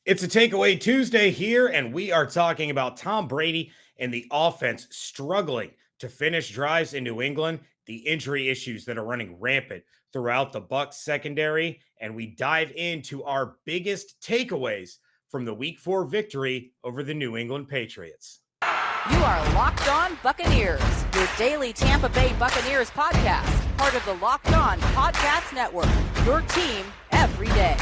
It's a Takeaway Tuesday here, and we are talking about Tom Brady and the offense struggling to finish drives in New England, the injury issues that are running rampant throughout the Bucs secondary, and we dive into our biggest takeaways from the Week 4 victory over the New England Patriots. You are Locked On Buccaneers, your daily Tampa Bay Buccaneers podcast, part of the Locked On Podcast Network, your team every day.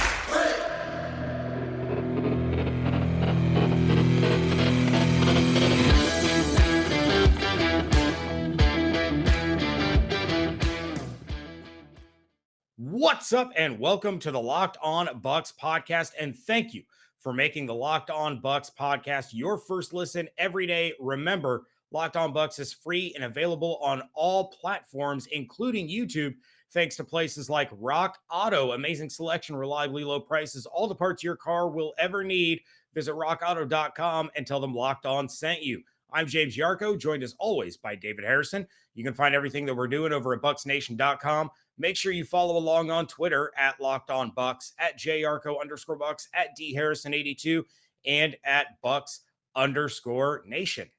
What's up, and welcome to the Locked On Bucs podcast, and thank you for making the Locked On Bucs podcast your first listen every day. Remember, Locked On Bucs is free and available on all platforms, including YouTube, thanks to places like Rock Auto. Amazing selection, reliably low prices, all the parts your car will ever need. Visit rockauto.com and tell them Locked On sent you. I'm James Yarko, joined as always by David Harrison. You can find everything that we're doing over at bucksnation.com. Make sure you follow along on Twitter at Locked On Bucs, at JYarko_Bucs, at DHarrison82, and at Bucs_Nation.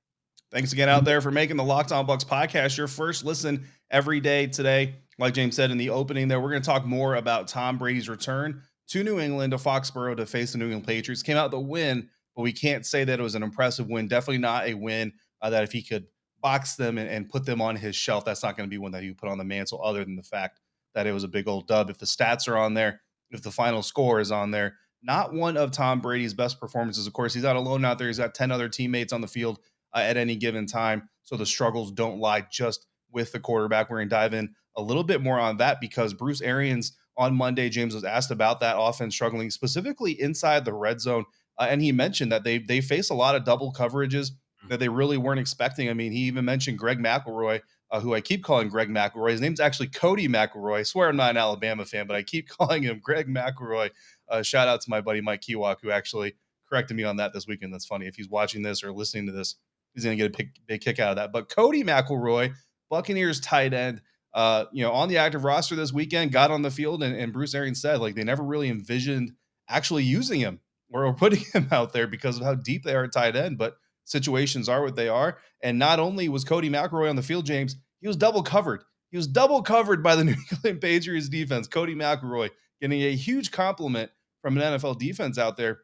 Thanks again out there for making the Locked On Bucs podcast your first listen every day today. Like James said in the opening there, we're going to talk more about Tom Brady's return to New England, to Foxborough, to face the New England Patriots. Came out the win, but we can't say that it was an impressive win. Definitely not a win that if he could box them and put them on his shelf, that's not going to be one that he would put on the mantle, other than the fact that it was a big old dub. If the stats are on there, if the final score is on there, not one of Tom Brady's best performances. Of course, he's not alone out there. He's got 10 other teammates on the field at any given time. So the struggles don't lie just with the quarterback. We're going to dive in a little bit more on that because Bruce Arians on Monday, James was asked about that offense struggling specifically inside the red zone. And he mentioned that they face a lot of double coverages that they really weren't expecting. I mean, he even mentioned Greg McElroy, who I keep calling Greg McElroy. His name's actually Cody McElroy. I swear I'm not an Alabama fan, but I keep calling him Greg McElroy. Shout out to my buddy Mike Kiwak, who actually corrected me on that this weekend. That's funny. If he's watching this or listening to this, he's going to get a big kick out of that. But Cody McElroy, Buccaneers tight end, on the active roster this weekend, got on the field, and Bruce Arians said, like, they never really envisioned actually using him or putting him out there because of how deep they are at tight end. But situations are what they are. And not only was Cody McElroy on the field, James, he was double covered. He was double covered by the New England Patriots defense. Cody McElroy getting a huge compliment from an NFL defense out there.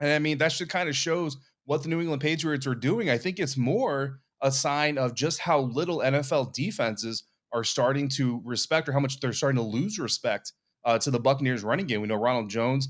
And I mean, that should kind of shows what the New England Patriots are doing. I think it's more a sign of just how little NFL defenses are starting to respect, or how much they're starting to lose respect to the Buccaneers running game. We know Ronald Jones.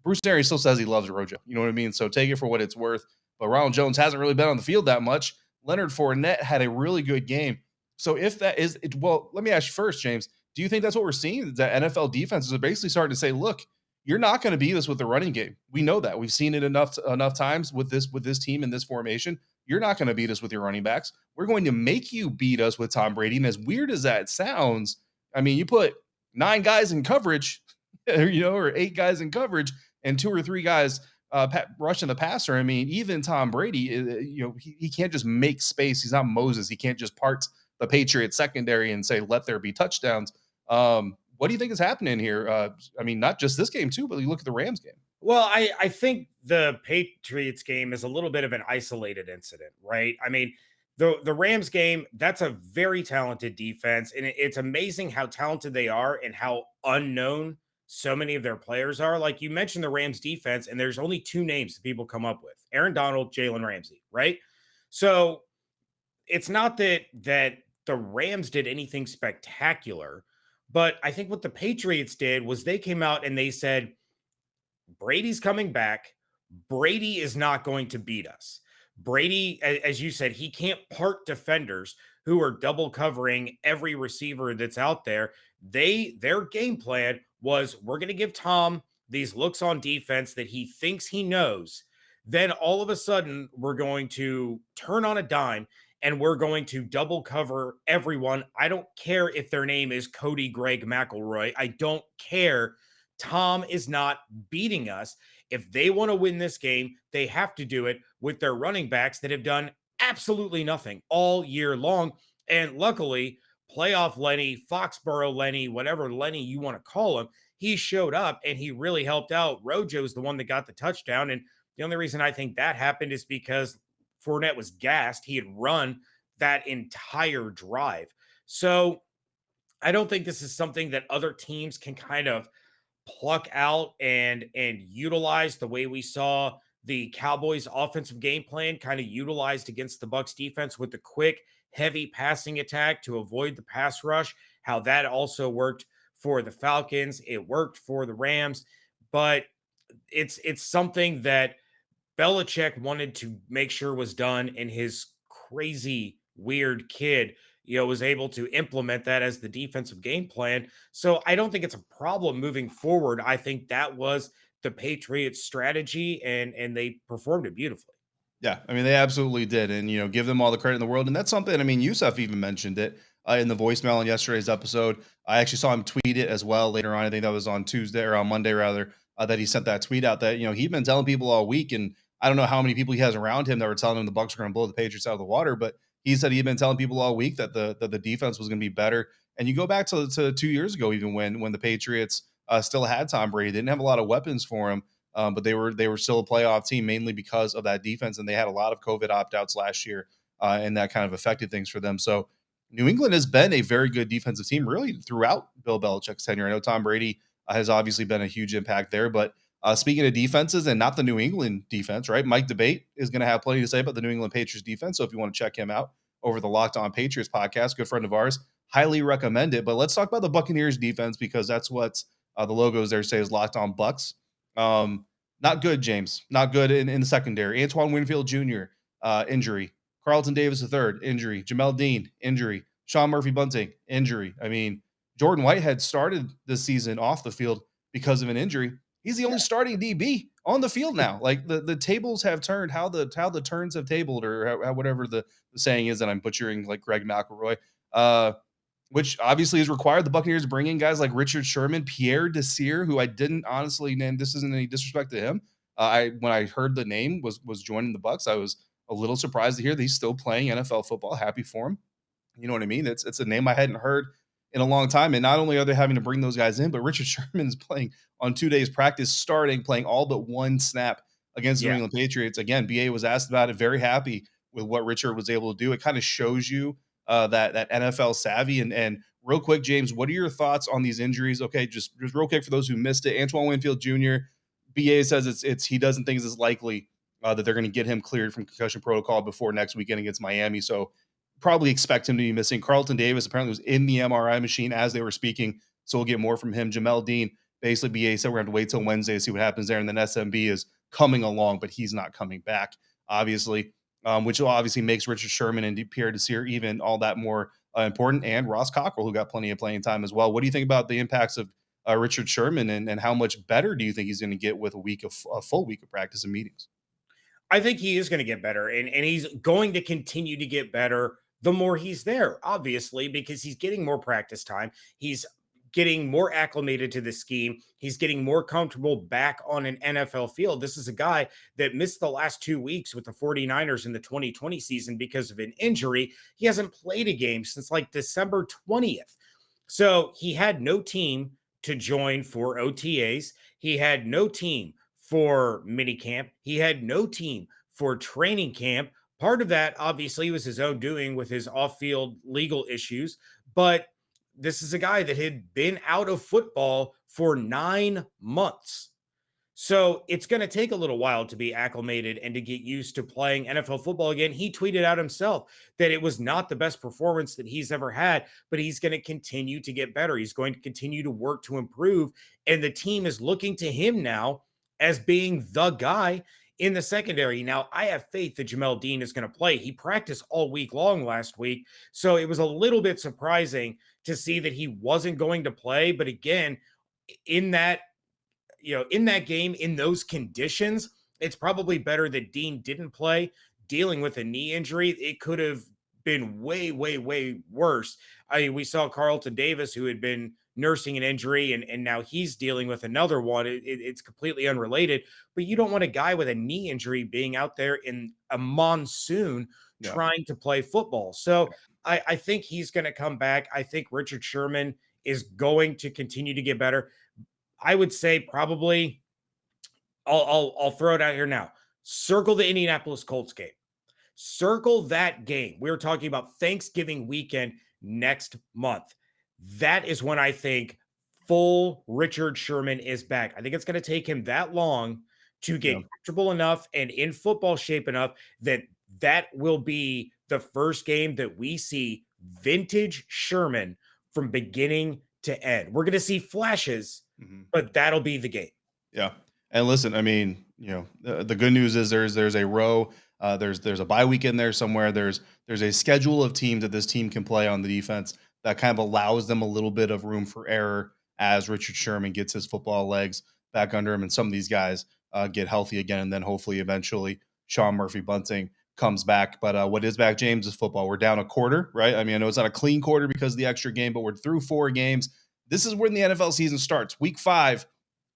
Bruce Arians still says he loves Rojo. You know what I mean? So take it for what it's worth. But Ronald Jones hasn't really been on the field that much. Leonard Fournette had a really good game. So if that is it, well, let me ask you first, James, do you think that's what we're seeing? That NFL defenses are basically starting to say, look, you're not going to beat us with the running game. We know that. We've seen it enough times with this team and this formation. You're not going to beat us with your running backs. We're going to make you beat us with Tom Brady. And as weird as that sounds, I mean, you put 9 guys in coverage, or 8 guys in coverage, and 2 or 3 guys rushing the passer. I mean, even Tom Brady, he can't just make space. He's not Moses. He can't just part the Patriots secondary and say, let there be touchdowns. What do you think is happening here? Not just this game too, but you look at the Rams game. Well, I think the Patriots game is a little bit of an isolated incident, right? I mean, the Rams game, that's a very talented defense, and it's amazing how talented they are and how unknown so many of their players are. Like you mentioned the Rams defense, and there's only 2 names that people come up with: Aaron Donald, Jalen Ramsey, right? So it's not that the Rams did anything spectacular, but I think what the Patriots did was they came out and they said, Brady's coming back. Brady is not going to beat us. Brady, as you said, he can't part defenders who are double covering every receiver that's out there. Their game plan was, we're going to give Tom these looks on defense that he thinks he knows. Then all of a sudden, we're going to turn on a dime and we're going to double cover everyone. I don't care if their name is Cody Greg McElroy. I don't care. Tom is not beating us. If they want to win this game, they have to do it with their running backs that have done absolutely nothing all year long. And luckily, playoff Lenny, Foxborough Lenny, whatever Lenny you want to call him, he showed up and he really helped out. Rojo's the one that got the touchdown. And the only reason I think that happened is because Fournette was gassed. He had run that entire drive. So I don't think this is something that other teams can kind of pluck out and utilize the way we saw the Cowboys offensive game plan kind of utilized against the Bucs defense with the quick, heavy passing attack to avoid the pass rush. How that also worked for the Falcons. It worked for the Rams, but it's something that Belichick wanted to make sure was done, and his crazy, weird kid, was able to implement that as the defensive game plan. So I don't think it's a problem moving forward. I think that was the Patriots' strategy, and they performed it beautifully. Yeah, I mean, they absolutely did, and give them all the credit in the world. And that's something. I mean, Yusuf even mentioned it in the voicemail in yesterday's episode. I actually saw him tweet it as well later on. I think that was on Tuesday or on Monday rather. That he sent that tweet out that he'd been telling people all week, and I don't know how many people he has around him that were telling him the Bucs are going to blow the Patriots out of the water, but he said he'd been telling people all week that the defense was going to be better. And you go back to 2 years ago, even when the Patriots still had Tom Brady, they didn't have a lot of weapons for him. But they were still a playoff team mainly because of that defense, and they had a lot of COVID opt-outs last year, and that kind of affected things for them. So New England has been a very good defensive team really throughout Bill Belichick's tenure. I know Tom Brady has obviously been a huge impact there, but speaking of defenses and not the New England defense, right? Mike Debate is going to have plenty to say about the New England Patriots defense. So if you want to check him out over the Locked On Patriots podcast, good friend of ours, highly recommend it. But let's talk about the Buccaneers defense because that's what the logos there say is Locked On Bucs. Not good, James. Not good in the secondary. Antoine Winfield Jr. Injury. Carlton Davis III injury. Jamel Dean injury. Sean Murphy-Bunting injury. I mean, Jordan Whitehead started this season off the field because of an injury. He's the only starting DB on the field now. Like the tables have turned. How the turns have tabled, or how, whatever the saying is that I'm butchering, like Greg McElroy. Which obviously is required. The Buccaneers bring in guys like Richard Sherman, Pierre, Desir, who I didn't honestly name. This isn't any disrespect to him. When I heard the name was joining the Bucs, I was a little surprised to hear that he's still playing NFL football. Happy for him. You know what I mean? It's a name I hadn't heard in a long time. And not only are they having to bring those guys in, but Richard Sherman is playing on 2 days practice, starting, playing all but one snap against the New Yeah. England Patriots. Again, BA was asked about it. Very happy with what Richard was able to do. It kind of shows you that NFL savvy. And real quick, James, what are your thoughts on these injuries? Okay, just real quick for those who missed it. Antoine Winfield Jr. BA says it's he doesn't think it's likely that they're going to get him cleared from concussion protocol before next weekend against Miami. So probably expect him to be missing. Carlton Davis apparently was in the MRI machine as they were speaking, so we'll get more from him. Jamel Dean, basically BA said we're going to have to wait till Wednesday to see what happens there, and then SMB is coming along, but he's not coming back, obviously. Which obviously makes Richard Sherman and Pierre Desir even all that more important, and Ross Cockrell, who got plenty of playing time as well. What do you think about the impacts of Richard Sherman, and how much better do you think he's going to get with a full week of practice and meetings? I think he is going to get better, and he's going to continue to get better the more he's there, obviously, because he's getting more practice time. He's getting more acclimated to the scheme. He's getting more comfortable back on an NFL field. This is a guy that missed the last 2 weeks with the 49ers in the 2020 season because of an injury. He hasn't played a game since like December 20th. So he had no team to join for OTAs. He had no team for minicamp. He had no team for training camp. Part of that, obviously, was his own doing with his off field legal issues. But this is a guy that had been out of football for 9 months. So it's going to take a little while to be acclimated and to get used to playing NFL football again. He tweeted out himself that it was not the best performance that he's ever had, but he's going to continue to get better. He's going to continue to work to improve. And the team is looking to him now as being the guy in the secondary. Now, I have faith that Jamel Dean is going to play. He practiced all week long last week. So it was a little bit surprising to see that he wasn't going to play. But again, in that game, in those conditions, it's probably better that Dean didn't play. Dealing with a knee injury, it could have been way, way, way worse. We saw Carlton Davis, who had been nursing an injury, and now he's dealing with another one. It's completely unrelated, but you don't want a guy with a knee injury being out there in a monsoon trying to play football. So I think he's going to come back. I think Richard Sherman is going to continue to get better. I would say probably I'll throw it out here now. Circle the Indianapolis Colts game. Circle that game. We're talking about Thanksgiving weekend next month. That is when I think full Richard Sherman is back. I think it's going to take him that long to get comfortable enough and in football shape enough that that will be the first game that we see vintage Sherman from beginning to end. We're going to see flashes, but that'll be the game. Yeah. And listen, I mean, the good news is there's a row, there's a bye week in there somewhere. There's a schedule of teams that this team can play on the defense that kind of allows them a little bit of room for error as Richard Sherman gets his football legs back under him, and some of these guys get healthy again, and then hopefully eventually Sean Murphy-Bunting comes back. But what is back, James, is football. We're down a quarter, right? I mean, I know it's not a clean quarter because of the extra game, but we're through 4 games. This is when the NFL season starts. Week 5.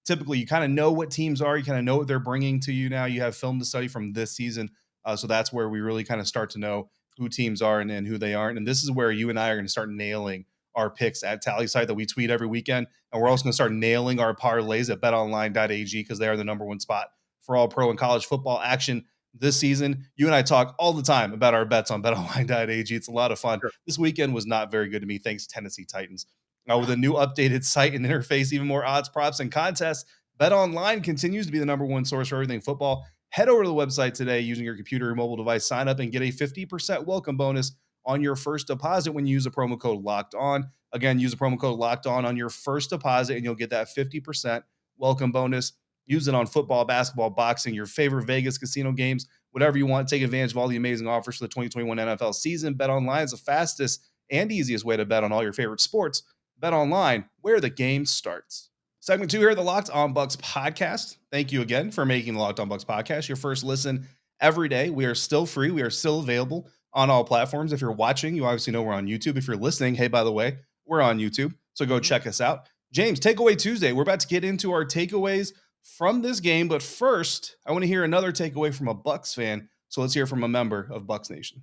Typically, you kind of know what teams are. You kind of know what they're bringing to you now. You have film to study from this season. So that's where we really kind of start to know who teams are and who they aren't. And this is where you and I are going to start nailing our picks at Tally Site that we tweet every weekend. And we're also going to start nailing our parlays at betonline.ag because they are the number one spot for all pro and college football action this season. You and I talk all the time about our bets on betonline.ag. It's a lot of fun. Sure. This weekend was not very good to me. Thanks, Tennessee Titans. With a new updated site and interface, even more odds, props, and contests, BetOnline continues to be the number one source for everything football. Head over to the website today using your computer or mobile device. Sign up and get a 50% welcome bonus on your first deposit when you use the promo code Locked On. Again, use the promo code Locked On your first deposit, and you'll get that 50% welcome bonus. Use it on football, basketball, boxing, your favorite Vegas casino games, whatever you want. Take advantage of all the amazing offers for the 2021 NFL season. BetOnline is the fastest and easiest way to bet on all your favorite sports. Bet online, where the game starts. Segment 2 here at the Locked On Bucs podcast. Thank you again for making the Locked On Bucs podcast your first listen every day. We are still free. We are still available on all platforms. If you're watching, you obviously know we're on YouTube. If you're listening, hey, by the way, we're on YouTube. So go check us out. James, Takeaway Tuesday. We're about to get into our takeaways from this game. But first, I want to hear another takeaway from a Bucs fan. So let's hear from a member of Bucs Nation.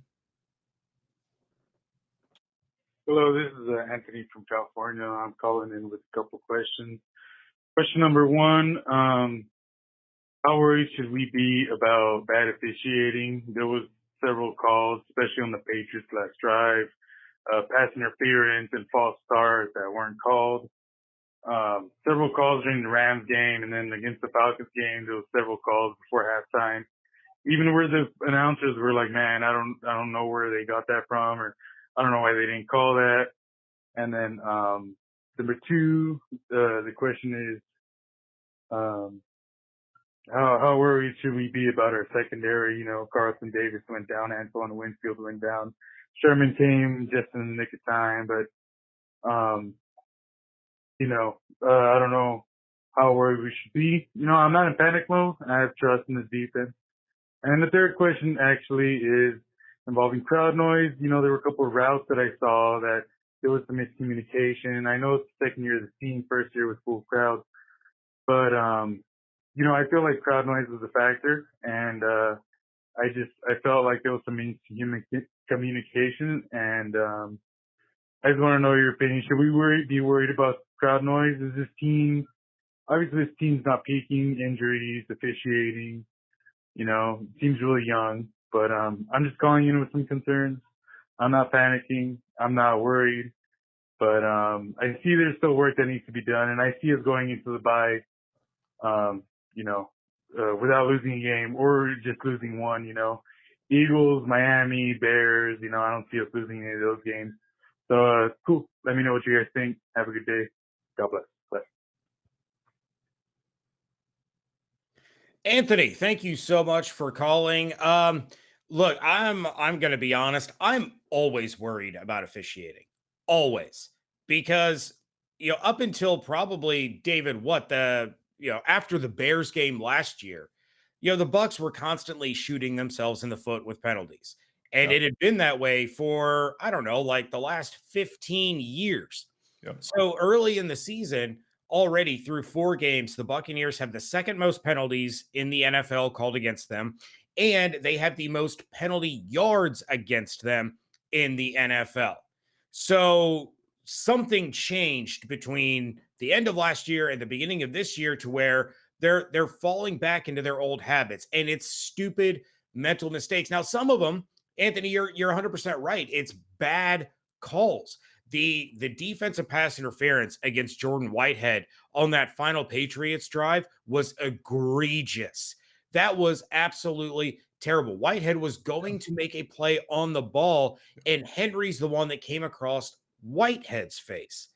Hello, this is Anthony from California. I'm calling in with a couple questions. Question number 1, how worried should we be about bad officiating? There was several calls, especially on the Patriots last drive, pass interference and false start that weren't called. Several calls during the Rams game, and then against the Falcons game, there was several calls before halftime. Even where the announcers were like, man, I don't know where they got that from, or I don't know why they didn't call that. And then number 2, the question is, how worried should we be about our secondary? Carlton Davis went down, Antoine Winfield went down. Sherman came just in the nick of time, but I don't know how worried we should be. I'm not in panic mode, and I have trust in the defense. And the third question actually is involving crowd noise. There were a couple of routes that I saw that there was some miscommunication. I know it's the second year of the team, first year with full crowds, but I feel like crowd noise was a factor, and I felt like there was some miscommunication, and I just want to know your opinion. Should we be worried about crowd noise? Is this team, obviously this team's not peaking, injuries, officiating, seems really young, but I'm just calling in with some concerns. I'm not panicking. I'm not worried, but I see there's still work that needs to be done, and I see us going into the bye, without losing a game or just losing one. Eagles, Miami, Bears. I don't see us losing any of those games. So cool. Let me know what you guys think. Have a good day. God bless. Bye. Anthony, thank you so much for calling. Look, I'm going to be honest. I'm always worried about officiating, always, because up until probably David, after the Bears game last year, the Bucs were constantly shooting themselves in the foot with penalties, and it had been that way for I don't know, like the last 15 years. Yep. So early in the season, already through 4 games, the Buccaneers have the second most penalties in the NFL called against them, and they have the most penalty yards against them in the NFL. So something changed between the end of last year and the beginning of this year to where they're falling back into their old habits, and it's stupid mental mistakes. Now, some of them, Anthony, you're 100% right. It's bad calls. The defensive pass interference against Jordan Whitehead on that final Patriots drive was egregious. That was absolutely terrible. Whitehead was going to make a play on the ball, and Henry's the one that came across Whitehead's face.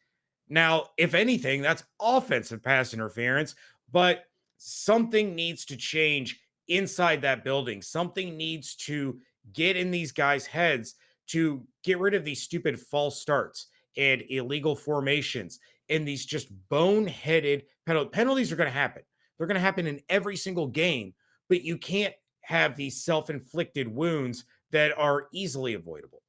Now, if anything, that's offensive pass interference, but something needs to change inside that building. Something needs to get in these guys' heads to get rid of these stupid false starts and illegal formations and these just boneheaded penalties are going to happen. They're going to happen in every single game, but you can't have these self-inflicted wounds that are easily avoidable.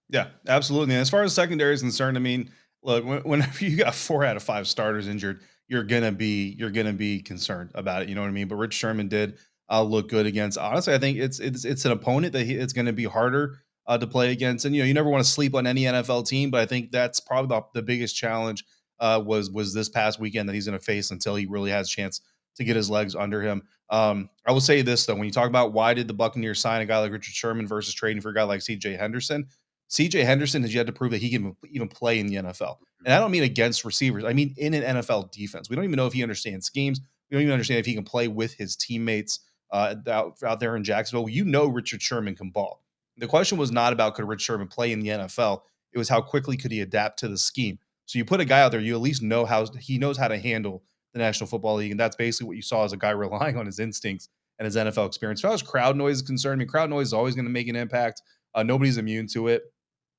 Yeah, absolutely. And as far as secondary is concerned, I mean, look, whenever you got 4 out of 5 starters injured, you're gonna be concerned about it. You know what I mean? But Rich Sherman did look good against. Honestly, I think it's an opponent that it's going to be harder to play against. And you never want to sleep on any NFL team, but I think that's probably the biggest challenge was this past weekend that he's going to face until he really has a chance to get his legs under him. I will say this though, when you talk about why did the Buccaneers sign a guy like Richard Sherman versus trading for a guy like C.J. Henderson, CJ Henderson has yet to prove that he can even play in the NFL. And I don't mean against receivers. I mean in an NFL defense. We don't even know if he understands schemes. We don't even understand if he can play with his teammates out there in Jacksonville. Richard Sherman can ball. The question was not about could Richard Sherman play in the NFL. It was how quickly could he adapt to the scheme. So you put a guy out there, you at least know how he knows how to handle the National Football League. And that's basically what you saw as a guy relying on his instincts and his NFL experience. As far as crowd noise is concerned, I mean, crowd noise is always going to make an impact. Nobody's immune to it.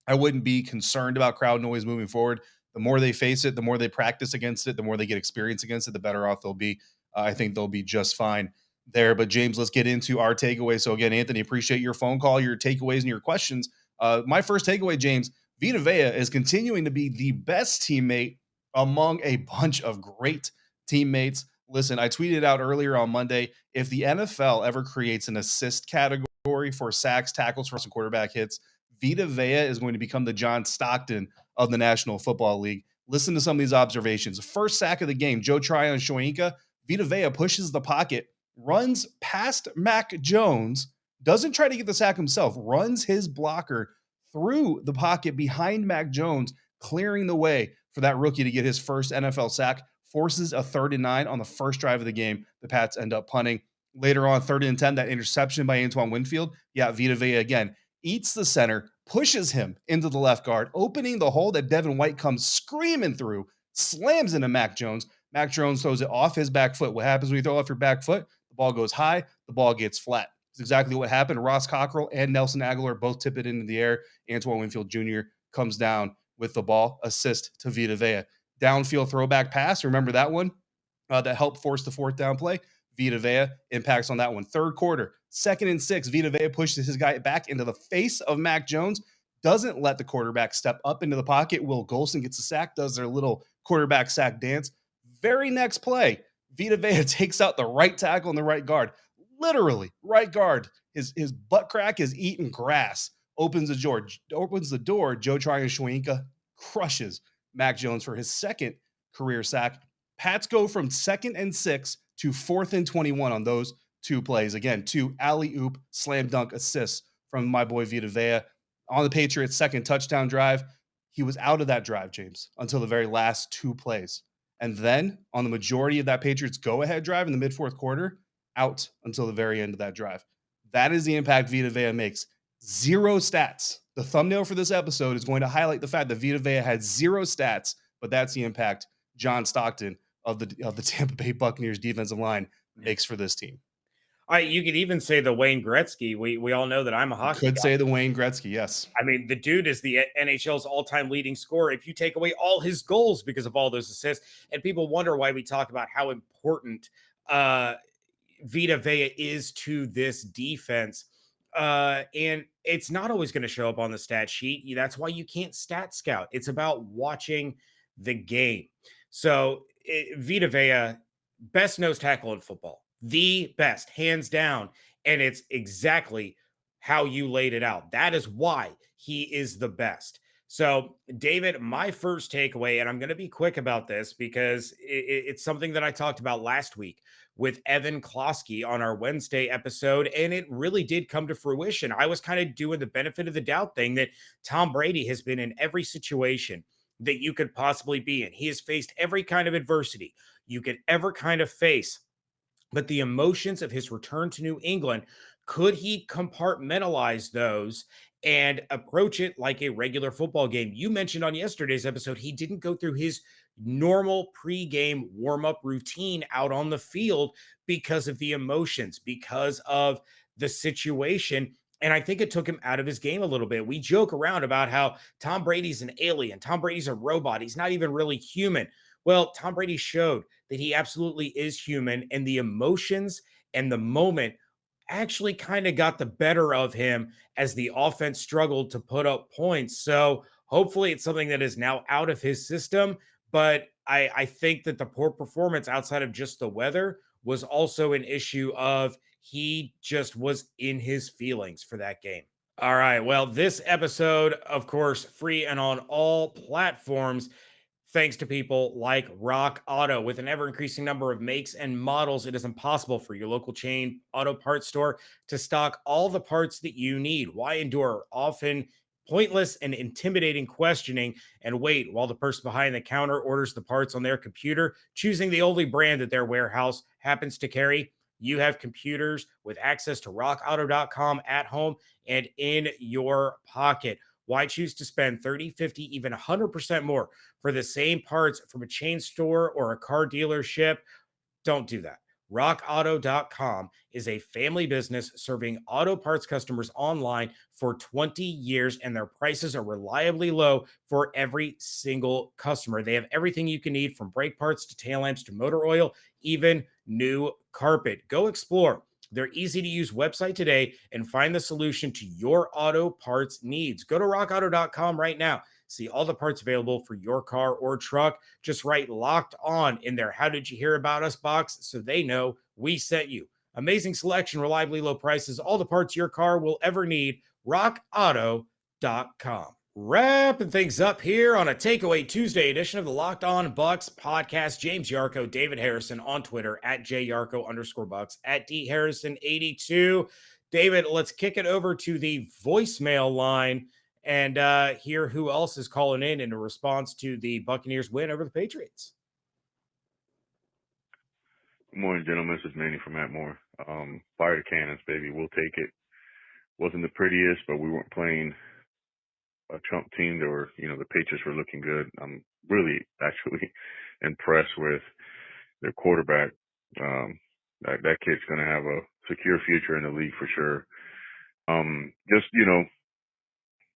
I wouldn't be concerned about crowd noise moving forward. The more they face it, the more they practice against it, the more they get experience against it, the better off they'll be. I think they'll be just fine there. But James, let's get into our takeaway. So again, Anthony, appreciate your phone call, your takeaways, and your questions. My first takeaway, James, Vita Vea is continuing to be the best teammate among a bunch of great teammates. Listen, I tweeted out earlier on Monday, if the NFL ever creates an assist category for sacks, tackles, for some quarterback hits, Vita Vea is going to become the John Stockton of the National Football League. Listen to some of these observations. First sack of the game, Joe Tryon-Shoyinka. Vita Vea pushes the pocket, runs past Mac Jones, doesn't try to get the sack himself, runs his blocker through the pocket behind Mac Jones, clearing the way for that rookie to get his first NFL sack, forces a 3rd and 9 on the first drive of the game. The Pats end up punting. Later on, 3rd and 10, that interception by Antoine Winfield. Yeah, Vita Vea again eats the center, pushes him into the left guard, opening the hole that Devin White comes screaming through, slams into Mac Jones. Mac Jones throws it off his back foot. What happens when you throw off your back foot? The ball goes high, the ball gets flat. It's exactly what happened. Ross Cockrell and Nelson Aguilar both tip it into the air. Antoine Winfield Jr. comes down with the ball, assist to Vita Vea. Downfield throwback pass, remember that one? That helped force the 4th down play. Vita Vea impacts on that one. 3rd quarter, 2nd and 6. Vita Vea pushes his guy back into the face of Mac Jones, doesn't let the quarterback step up into the pocket. Will Golson gets a sack, does their little quarterback sack dance. Very next play, Vita Vea takes out the right tackle and the right guard. Literally, right guard. His butt crack is eating grass. Opens the door. Joe Tryon-Shoyinka crushes Mac Jones for his 2nd career sack. Pats go from 2nd and 6 to 4th and 21 on those 2 plays. Again, 2 alley-oop slam dunk assists from my boy Vita Vea. On the Patriots' 2nd touchdown drive, he was out of that drive, James, until the very last 2 plays. And then on the majority of that Patriots go-ahead drive in the mid-4th quarter, out until the very end of that drive. That is the impact Vita Vea makes. 0 stats. The thumbnail for this episode is going to highlight the fact that Vita Vea had 0 stats, but that's the impact John Stockton of the Tampa Bay Buccaneers defensive line makes for this team. You could even say the Wayne Gretzky. We all know that I'm a hockey Could guy. say the Wayne Gretzky, yes. I mean, the dude is the NHL's all-time leading scorer if you take away all his goals because of all those assists. And people wonder why we talk about how important Vita Vea is to this defense. And it's not always going to show up on the stat sheet. That's why you can't stat scout. It's about watching the game. So Vita Vea, best nose tackle in football, the best, hands down. And it's exactly how you laid it out. That is why he is the best. So, David, my first takeaway, and I'm going to be quick about this because it's something that I talked about last week with Evan Klosky on our Wednesday episode, and it really did come to fruition. I was kind of doing the benefit of the doubt thing that Tom Brady has been in every situation that you could possibly be in. He has faced every kind of adversity you could ever kind of face, but the emotions of his return to New England, could he compartmentalize those and approach it like a regular football game? You mentioned on yesterday's episode, he didn't go through his normal pregame warm-up routine out on the field because of the emotions, because of the situation. And I think it took him out of his game a little bit. We joke around about how Tom Brady's an alien. Tom Brady's a robot. He's not even really human. Well, Tom Brady showed that he absolutely is human, and the emotions and the moment actually kind of got the better of him as the offense struggled to put up points. So hopefully it's something that is now out of his system. But I think that the poor performance outside of just the weather was also an issue of he just was in his feelings for that game. All right. Well, this episode, of course, free and on all platforms, thanks to people like Rock Auto. With an ever increasing number of makes and models, it is impossible for your local chain auto parts store to stock all the parts that you need. Why endure often pointless and intimidating questioning and wait while the person behind the counter orders the parts on their computer, choosing the only brand that their warehouse happens to carry? You have computers with access to rockauto.com at home and in your pocket. Why choose to spend 30, 50, even 100% more for the same parts from a chain store or a car dealership? Don't do that. RockAuto.com is a family business serving auto parts customers online for 20 years, and their prices are reliably low for every single customer. They have everything you can need, from brake parts to tail lamps to motor oil, even new carpet. Go explore their easy to use website today and find the solution to your auto parts needs. Go to rockauto.com right now. See all the parts available for your car or truck. Just write Locked On in their How Did You Hear About Us box so they know we sent you. Amazing selection, reliably low prices, all the parts your car will ever need. rockauto.com. Wrapping things up here on a Takeaway Tuesday edition of the Locked On Bucs podcast. James Yarko, David Harrison on Twitter at @JYarko_Bucs, at DHarrison82. David, let's kick it over to the voicemail line and hear who else is calling in response to the Buccaneers win over the Patriots. Good morning, gentlemen. This is Manny from Atmore. Fire the cannons, baby. We'll take it. Wasn't the prettiest, but we weren't playing a chump team. The Patriots were looking good. I'm really actually impressed with their quarterback. That kid's going to have a secure future in the league for sure.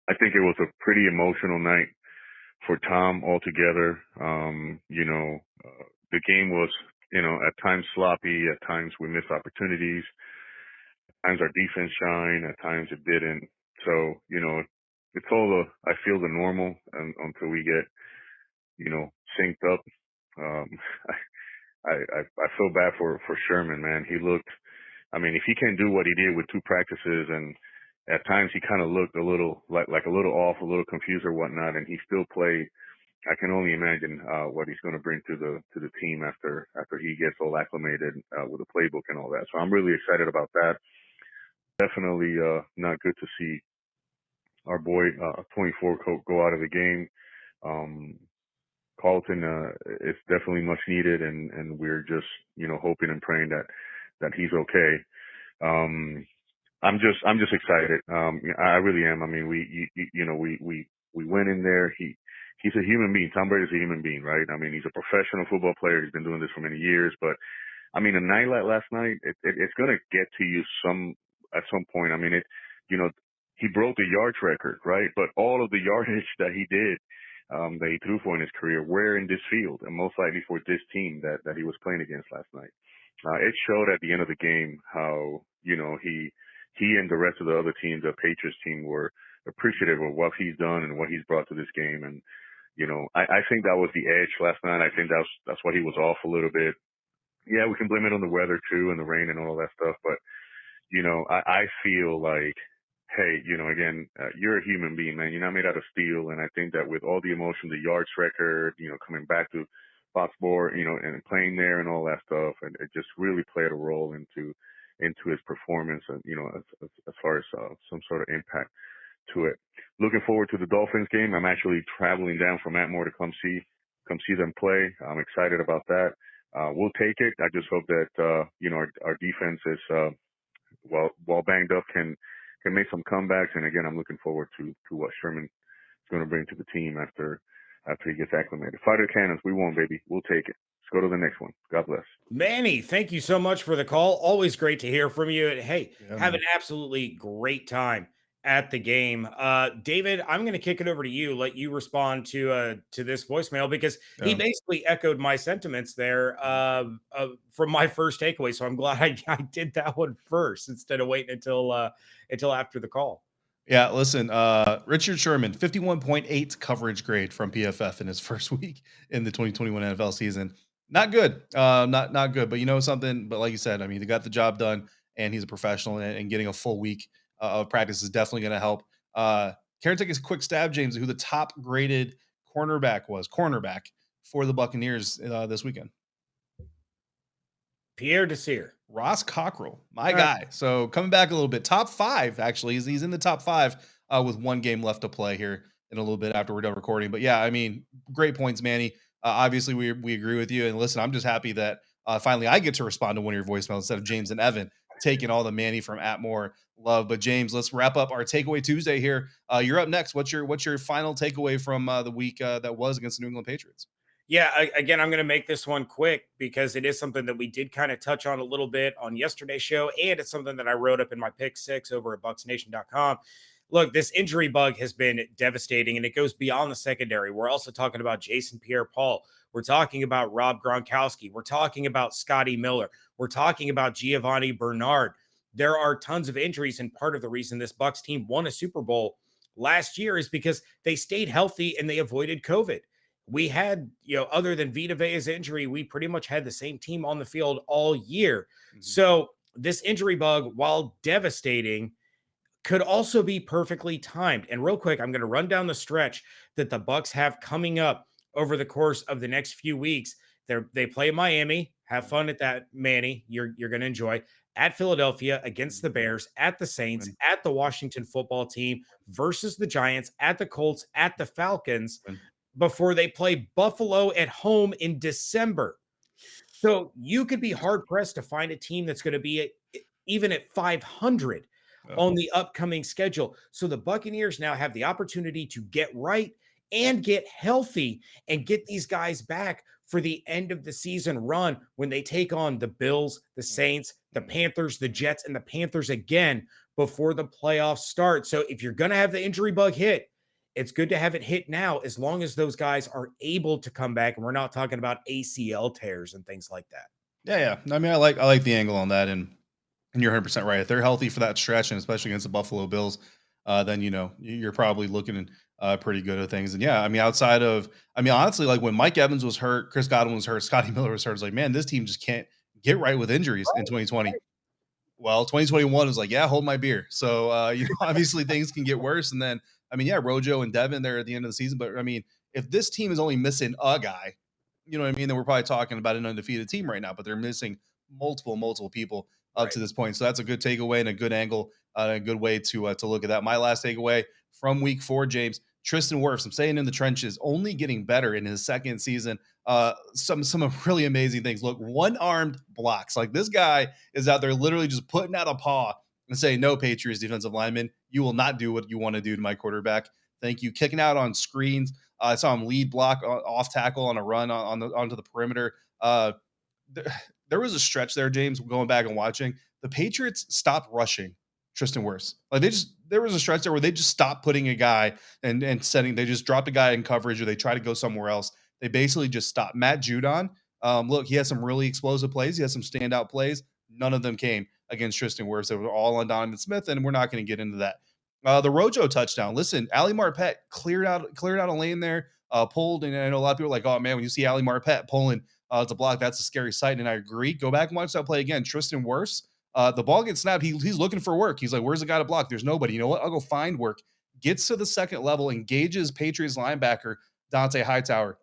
I think it was a pretty emotional night for Tom altogether. The game was, at times sloppy. At times we missed opportunities. At times our defense shined. At times it didn't. So, it's all I feel the normal until we get, synced up. I feel bad for Sherman, man. He looked, if he can't do what he did with 2 practices, and at times he kind of looked a little like a little off, a little confused or whatnot, and he still played. I can only imagine what he's going to bring to the team after he gets all acclimated with the playbook and all that. So I'm really excited about that. Definitely not good to see our boy 24 go out of the game. Carlton is definitely much needed, and we're just hoping and praying that he's okay. I'm just excited. I really am. We went in there. He's a human being. Tom Brady's a human being, right? He's a professional football player. He's been doing this for many years. But a night like last night, it's going to get to you at some point. He broke the yards record, right? But all of the yardage that he did, that he threw for in his career, were in this field, and most likely for this team that he was playing against last night. It showed at the end of the game how he and the rest of the other teams, the Patriots team, were appreciative of what he's done and what he's brought to this game. And I think that was the edge last night. I think that's why he was off a little bit. Yeah, we can blame it on the weather too and the rain and all that stuff, but I feel like hey, again, you're a human being, man. You're not made out of steel. And I think that with all the emotion, the yards record, coming back to Foxborough, and playing there and all that stuff, and it just really played a role into his performance, and as far as some sort of impact to it. Looking forward to the Dolphins game. I'm actually traveling down from Atmore to come see them play. I'm excited about that. We'll take it. I just hope that our defense is while banged up can make some comebacks. And again, I'm looking forward to what Sherman is going to bring to the team after he gets acclimated. Fighter cannons, we won, baby. We'll take it. Let's go to the next one. God bless. Manny, thank you so much for the call. Always great to hear from you. And hey, Yeah, have man. an absolutely great time at the game. David, I'm going to kick it over to you, let you respond to this voicemail, because he Yeah. basically echoed my sentiments there from my first takeaway. So I'm glad I did that one first instead of waiting until after the call. Yeah, listen, Richard Sherman, 51.8 coverage grade from PFF in his first week in the 2021 NFL season. Not good. Not good. But you know something? But like you said, I mean, he got the job done, and he's a professional, and getting a full week of practice is definitely going to help. Care to take a quick stab, James, at who the top graded cornerback for the Buccaneers this weekend? Pierre Desir. Ross Cockrell, my guy. So coming back a little bit, top 5 actually. He's in the top 5 with one game left to play here in a little bit after we're done recording. But yeah, I mean, great points, Manny. Obviously, we agree with you. And listen, I'm just happy that finally I get to respond to one of your voicemails instead of James and Evan taking all the Manny from Atmore love. But James, let's wrap up our Takeaway Tuesday here. You're up next. What's your final takeaway from the week that was against the New England Patriots? Yeah, again, I'm going to make this one quick because it is something that we did kind of touch on a little bit on yesterday's show, and it's something that I wrote up in my pick 6 over at bucksnation.com. Look, this injury bug has been devastating, and it goes beyond the secondary. We're also talking about Jason Pierre-Paul. We're talking about Rob Gronkowski. We're talking about Scotty Miller. We're talking about Giovanni Bernard. There are tons of injuries, and part of the reason this Bucs team won a Super Bowl last year is because they stayed healthy and they avoided COVID. We had, other than Vita Vea's injury, we pretty much had the same team on the field all year. Mm-hmm. So this injury bug, while devastating, could also be perfectly timed. And real quick, I'm going to run down the stretch that the Bucs have coming up over the course of the next few weeks. They play Miami. Have fun at that, Manny. You're going to enjoy. At Philadelphia, against the Bears, at the Saints, at the Washington football team, versus the Giants, at the Colts, at the Falcons, before they play Buffalo at home in December. So you could be hard-pressed to find a team that's going to be even at 500 on the upcoming schedule. So the Buccaneers now have the opportunity to get right and get healthy and get these guys back for the end of the season run when they take on the Bills, the Saints, the Panthers, the Jets, and the Panthers again before the playoffs start. So if you're going to have the injury bug hit, it's good to have it hit now, as long as those guys are able to come back, and we're not talking about ACL tears and things like that. Yeah. I mean, I like the angle on that, and you're 100% right. If they're healthy for that stretch, and especially against the Buffalo Bills, then you're probably looking pretty good at things. And yeah, I mean, honestly, like when Mike Evans was hurt, Chris Godwin was hurt, Scotty Miller was hurt, it's like, man, this team just can't get right with injuries in 2020. Well, 2021 was like, yeah, hold my beer. So, obviously things can get worse. And then, I mean, yeah, Rojo and Devin there at the end of the season. But I mean, if this team is only missing a guy, you know what I mean, then we're probably talking about an undefeated team right now, but they're missing multiple people up to this point. So that's a good takeaway and a good angle, a good way to look at that. My last takeaway from week 4, James, Tristan Wirfs, I'm saying in the trenches, only getting better in his second season. Some really amazing things. Look, one-armed blocks. Like, this guy is out there literally just putting out a paw and saying, no, Patriots defensive lineman, you will not do what you want to do to my quarterback. Thank you. Kicking out on screens. I saw him lead block off tackle on a run onto the perimeter. There was a stretch there, James, going back and watching. The Patriots stopped rushing Tristan Wirfs. Like, there was a stretch there where they just stopped putting a guy and setting. They just dropped a guy in coverage, or they try to go somewhere else. They basically just stopped. Matt Judon, look, he has some really explosive plays. He has some standout plays. None of them came against Tristan Wirfs. They were all on Donovan Smith, and we're not going to get into that. The Rojo touchdown. Listen, Ali Marpet cleared out a lane there, pulled, and I know a lot of people are like, oh man, when you see Ali Marpet pulling to block, that's a scary sight. And I agree. Go back and watch that play again. Tristan Wirfs, The ball gets snapped. He's looking for work. He's like, where's the guy to block? There's nobody. You know what? I'll go find work. Gets to the second level, engages Patriots linebacker Dante Hightower.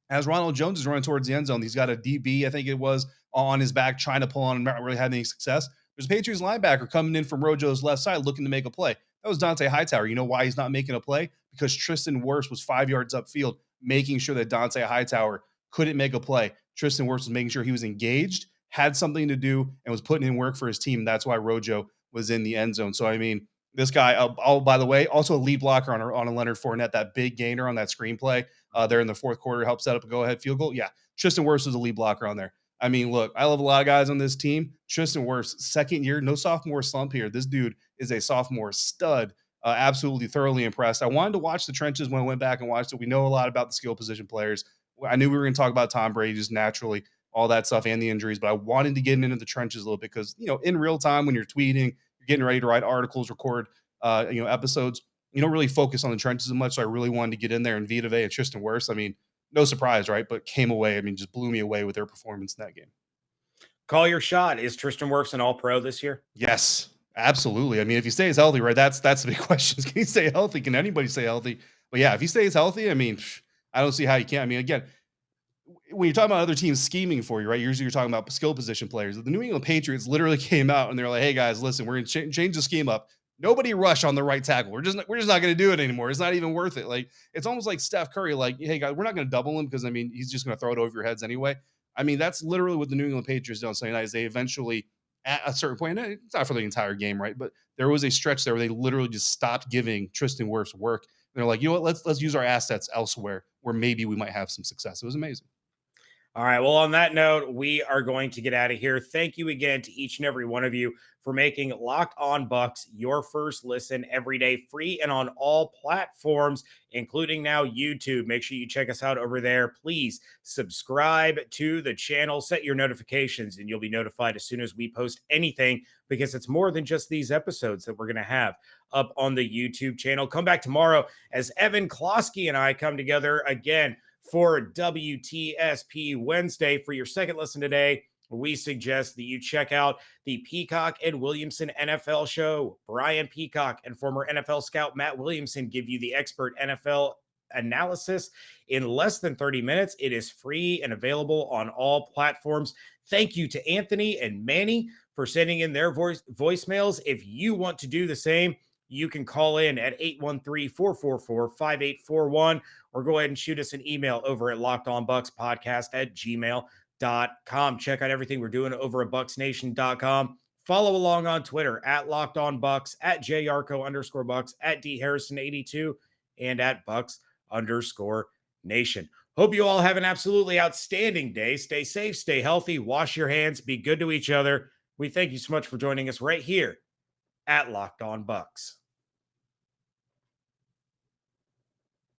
As Ronald Jones is running towards the end zone, he's got a DB, I think it was, on his back trying to pull on him, not really having any success. There's a Patriots linebacker coming in from Rojo's left side looking to make a play. That was Dante Hightower. You know why he's not making a play? Because Tristan Wirfs was 5 yards upfield, making sure that Dante Hightower couldn't make a play. Tristan Wirfs was making sure he was engaged, had something to do, and was putting in work for his team. That's why Rojo was in the end zone. So, I mean, this guy, by the way, also a lead blocker on a Leonard Fournette, that big gainer on that screenplay there in the fourth quarter, helped set up a go-ahead field goal. Yeah, Tristan Wirfs was a lead blocker on there. I mean, look, I love a lot of guys on this team. Tristan Wirfs, second year, no sophomore slump here. This dude is a sophomore stud. Absolutely thoroughly impressed. I wanted to watch the trenches when I went back and watched it. We know a lot about the skill position players. I knew we were going to talk about Tom Brady just naturally, all that stuff and the injuries, but I wanted to get into the trenches a little bit because, you know, in real time when you're tweeting, you're getting ready to write articles, record, episodes, you don't really focus on the trenches as much. So I really wanted to get in there, and Vita Vea and Tristan Wirfs, I mean, no surprise, right? But came away, I mean, just blew me away with their performance in that game. Call your shot. Is Tristan Wirfs an all-pro this year? Yes, absolutely. I mean, if he stays healthy, right, that's the big question. Can he stay healthy? Can anybody stay healthy? But yeah, if he stays healthy, I mean, I don't see how you can. I mean, again, when you're talking about other teams scheming for you, right? Usually you're talking about skill position players. The New England Patriots literally came out and they're like, "Hey guys, listen, we're going to change the scheme up. Nobody rush on the right tackle. We're just not going to do it anymore. It's not even worth it." Like, it's almost like Steph Curry, like, "Hey guys, we're not going to double him because I mean he's just going to throw it over your heads anyway." I mean, that's literally what the New England Patriots did on Sunday night. Is they eventually, at a certain point, and it's not for the entire game, right? But there was a stretch there where they literally just stopped giving Tristan Wirfs work. And they're like, "You know what? Let's use our assets elsewhere where maybe we might have some success." It was amazing. All right. Well, on that note, we are going to get out of here. Thank you again to each and every one of you for making Locked On Bucs your first listen every day, free and on all platforms, including now YouTube. Make sure you check us out over there. Please subscribe to the channel, set your notifications, and you'll be notified as soon as we post anything, because it's more than just these episodes that we're going to have up on the YouTube channel. Come back tomorrow as Evan Klosky and I come together again for WTSP Wednesday. For your second listen today, we suggest that you check out the Peacock and Williamson NFL show. Brian Peacock and former NFL scout Matt Williamson give you the expert NFL analysis in less than 30 minutes. It is free and available on all platforms. Thank you to Anthony and Manny for sending in their voicemails. If you want to do the same, you can call in at 813-444-5841 or go ahead and shoot us an email over at lockedonbuckspodcast@gmail.com. Check out everything we're doing over at bucksnation.com. Follow along on Twitter at LockedOnBucks, at JYarko_Bucks, at DHarrison82, and at Bucks_Nation. Hope you all have an absolutely outstanding day. Stay safe, stay healthy, wash your hands, be good to each other. We thank you so much for joining us right here at Locked On Bucs.